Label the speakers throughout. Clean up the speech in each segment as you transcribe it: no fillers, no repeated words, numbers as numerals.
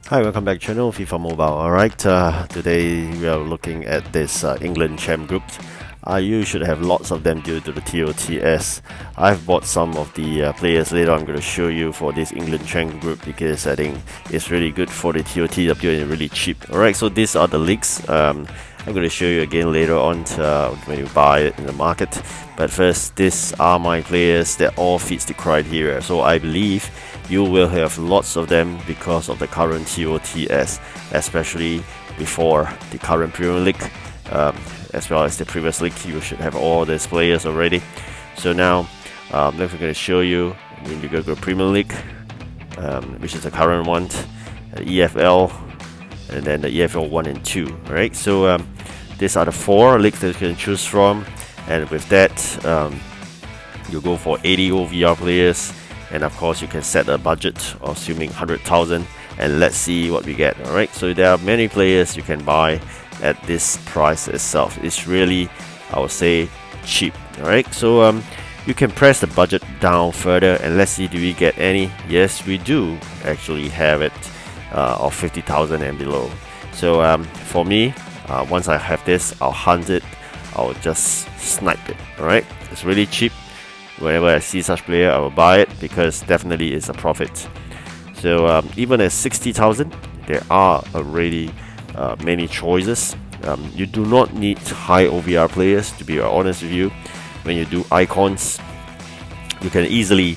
Speaker 1: Hi, welcome back to channel FIFA Mobile. Alright, today we are looking at this England Chem group. You should have lots of them due to the TOTS. I've bought some of the players later. I'm going to show you for this England Chem group because I think it's really good for the TOTW and really cheap. Alright, so these are the leagues. I'm going to show you again later on when you buy it in the market. But first, these are my players that all fits the criteria. So I believe you will have lots of them because of the current TOTS, especially before the current Premier League, as well as the previous league. You should have all these players already. So now, we're going to show you when you go to Premier League, which is the current one, EFL, and then the EFL 1 and 2. Right? So these are the 4 leagues that you can choose from, and with that, you go for 80 OVR players. And of course, you can set a budget of assuming 100,000, and let's see what we get. Alright, so there are many players you can buy at this price itself. It's really, I would say, cheap. Alright, so you can press the budget down further, and let's see, do we get any? Yes, we do actually have it of 50,000 and below. So for me, once I have this, I'll hunt it. I'll just snipe it. Alright, it's really cheap. Whenever I see such player, I will buy it because definitely it's a profit. So even at 60,000, there are already many choices. You do not need high OVR players, to be honest with you. When you do icons, you can easily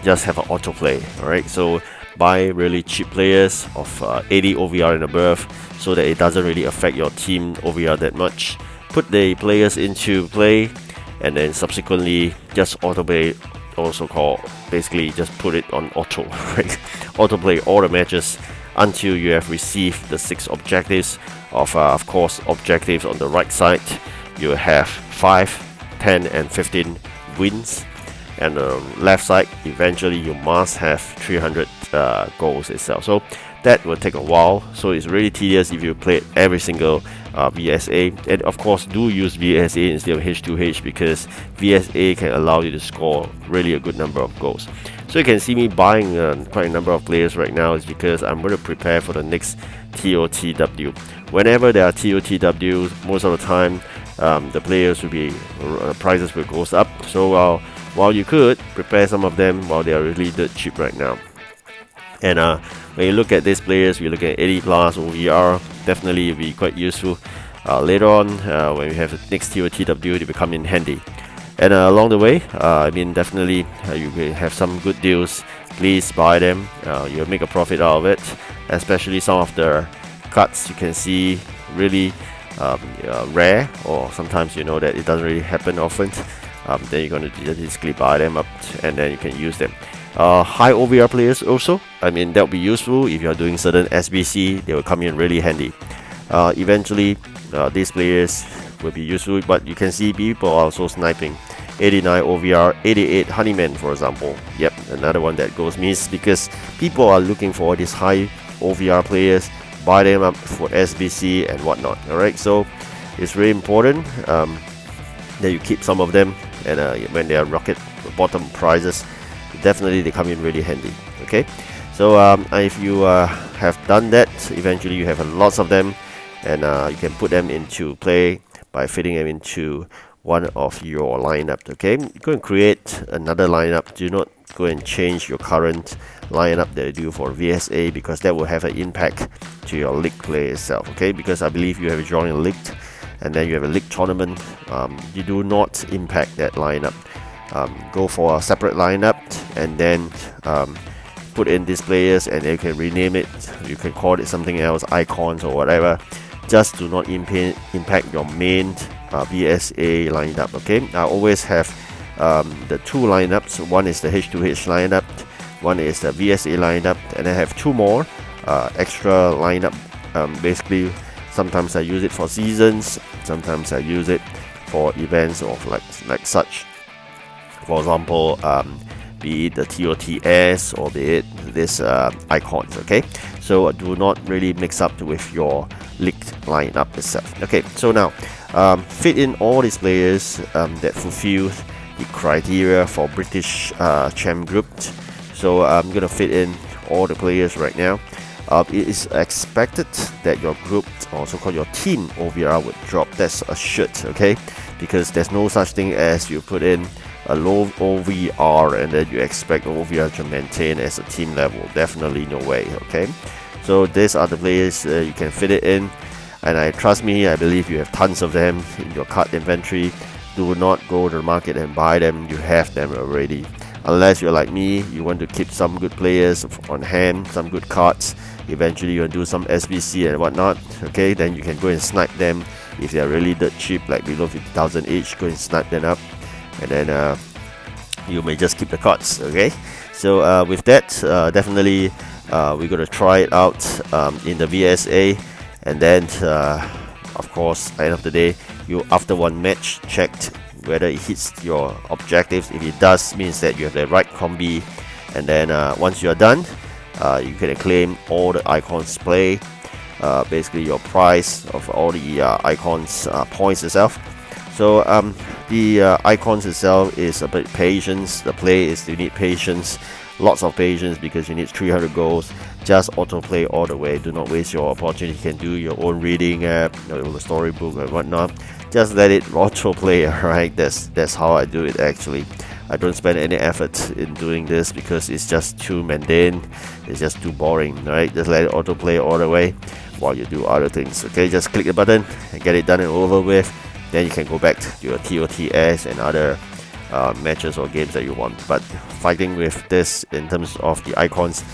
Speaker 1: just have an autoplay. Alright, so buy really cheap players of 80 OVR and above so that it doesn't really affect your team OVR that much. Put the players into play, and then subsequently just autoplay, also called basically just put it on auto, right? Autoplay all the matches until you have received the 6 objectives. Of course, objectives on the right side, you have 5, 10 and 15 wins, and the left side eventually you must have 300 goals itself. So that will take a while, so it's really tedious if you play every single VSA. And of course, do use VSA instead of H2H because VSA can allow you to score really a good number of goals. So you can see me buying quite a number of players right now is because I'm going to prepare for the next TOTW. Whenever there are TOTWs, most of the time the players will be prices will goes up. So while you could prepare some of them while they are really cheap right now. And when you look at these players, we look at 80 plus OVR, definitely will be quite useful. Later on, when we have the next TOTW, they will come in handy. And along the way, I mean, definitely you will have some good deals. Please buy them. You'll make a profit out of it. Especially some of the cards you can see really rare, or sometimes you know that it doesn't really happen often. Then you're going to basically buy them up, and then you can use them. High OVR players also, I mean, that will be useful if you are doing certain SBC. They will come in really handy. Eventually, these players will be useful, but you can see people are also sniping. 89 OVR, 88 Honeyman, for example. Yep, another one that goes missed because people are looking for these high OVR players, buy them up for SBC and whatnot. Alright, so it's really important that you keep some of them, and when they are rocket bottom prices, definitely they come in really handy. Okay, so if you have done that, eventually you have lots of them, and you can put them into play by fitting them into one of your lineup. Okay, go and create another lineup. Do not go and change your current lineup that you do for VSA because that will have an impact to your league play itself. Okay, because I believe you have joined a league and then you have a league tournament, you do not impact that lineup. Go for a separate lineup and then put in these players, and you can rename it. You can call it something else, icons or whatever. Just do not impact your main VSA lineup. Okay, I always have the 2 lineups. One is the H2H lineup, one is the VSA lineup, and I have 2 more extra lineup. Basically, sometimes I use it for seasons, sometimes I use it for events of like such. For example, be it the TOTS or be it this icons. Okay, so do not really mix up with your league lineup itself. Okay, so now fit in all these players that fulfill the criteria for British Chem group. So I'm gonna fit in all the players right now. It is expected that your group, or so-called your team OVR, would drop. That's a should, okay? Because there's no such thing as you put in a low OVR and then you expect OVR to maintain as a team level. Definitely no way, okay? So these are the players you can fit it in, and trust me, I believe you have tons of them in your card inventory. Do not go to the market and buy them. You have them already. Unless you're like me, you want to keep some good players on hand, some good cards. Eventually you want to do some SBC and whatnot, okay? Then you can go and snipe them if they're really that cheap, like below 50,000 each. Go and snipe them up, and then you may just keep the cards, okay? So with that, definitely we're gonna try it out in the VSA, and then of course at the end of the day, you after one match checked whether it hits your objectives. If it does, means that you have the right combi, and then once you are done, you can claim all the icons play, basically your price of all the icons points itself. So the icons itself is a bit patience. The play is you need patience, lots of patience, because you need 300 goals. Just autoplay all the way. Do not waste your opportunity. You can do your own reading app, the storybook and whatnot. Just let it autoplay. Alright, that's how I do it actually. I don't spend any effort in doing this because it's just too mundane. It's just too boring. Right, just let it autoplay all the way while you do other things. Okay, just click the button and get it done and over with. Then you can go back to your TOTS and other matches or games that you want. But fighting with this in terms of the icons,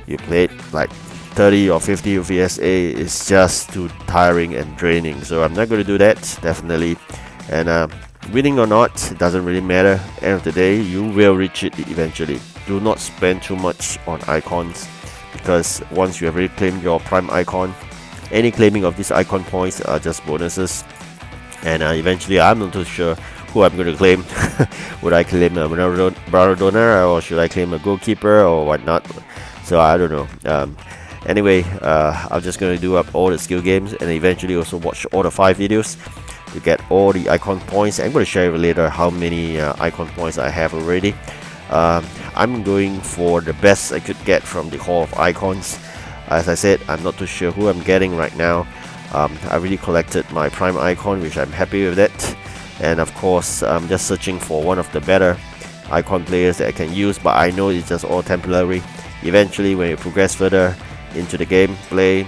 Speaker 1: you played like 30 or 50 VSA is just too tiring and draining. So I'm not going to do that, definitely. And winning or not, it doesn't really matter. End of the day, you will reach it eventually. Do not spend too much on icons, because once you have already claimed your prime icon, any claiming of these icon points are just bonuses. And eventually, I'm not too sure who I'm going to claim. Would I claim a Maradona, or should I claim a goalkeeper or whatnot? So I don't know. Anyway, I'm just going to do up all the skill games and eventually also watch all the 5 videos to get all the icon points. I'm going to share later how many icon points I have already. I'm going for the best I could get from the Hall of Icons. As I said, I'm not too sure who I'm getting right now. I really collected my prime icon, which I'm happy with that. And of course, I'm just searching for one of the better icon players that I can use, but I know it's just all temporary. Eventually, when you progress further into the game play,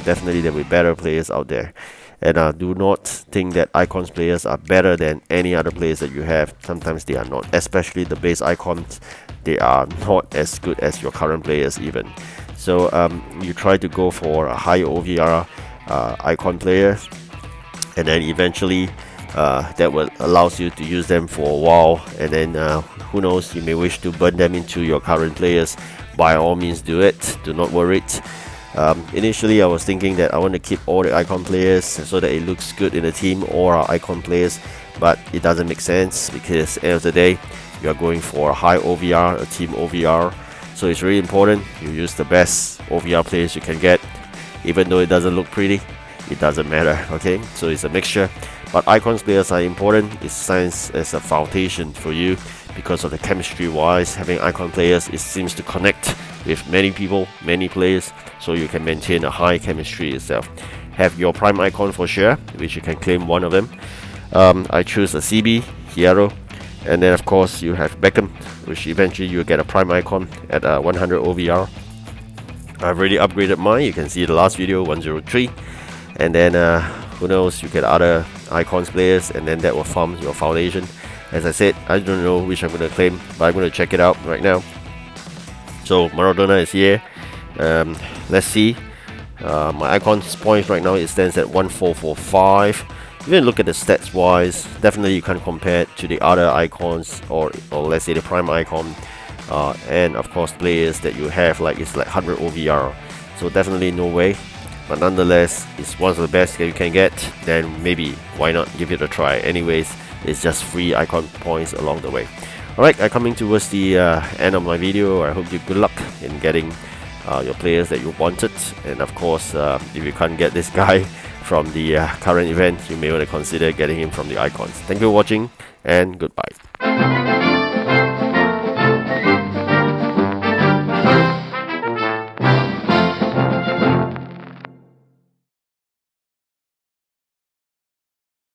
Speaker 1: definitely there will be better players out there. And do not think that icons players are better than any other players that you have. Sometimes they are not, especially the base icons. They are not as good as your current players even. So you try to go for a high OVR icon players, and then eventually that will allows you to use them for a while, and then who knows, you may wish to burn them into your current players. By all means do it, do not worry it. Initially I was thinking that I want to keep all the icon players so that it looks good in the team, or our icon players, but it doesn't make sense, because at the end of the day you are going for a high OVR, a team OVR. So it's really important you use the best OVR players you can get. Even though it doesn't look pretty, it doesn't matter, okay? So it's a mixture, but icons players are important. It stands as a foundation for you because of the chemistry wise. Having icon players, it seems to connect with many people, many players, so you can maintain a high chemistry itself. Have your prime icon for sure, which you can claim one of them. I choose a CB, Hierro, and then of course you have Beckham, which eventually you get a prime icon at 100 OVR. I've already upgraded mine. You can see the last video, 103, and then who knows, you get other icons players, and then that will form your foundation. As I said, I don't know which I'm going to claim, but I'm going to check it out right now. So Maradona is here. Let's see. My icons points right now, it stands at 1445. Even look at the stats wise, definitely you can't compare it to the other icons, or let's say the prime icon, and of course players that you have, like it's like 100 OVR. So definitely no way, but nonetheless it's one of the best that you can get. Then maybe why not give it a try. Anyways, it's just free icon points along the way. Alright, I'm coming towards the end of my video. I hope you good luck in getting your players that you wanted, and of course if you can't get this guy from the current event, you may want to consider getting him from the icons. Thank you for watching, and goodbye.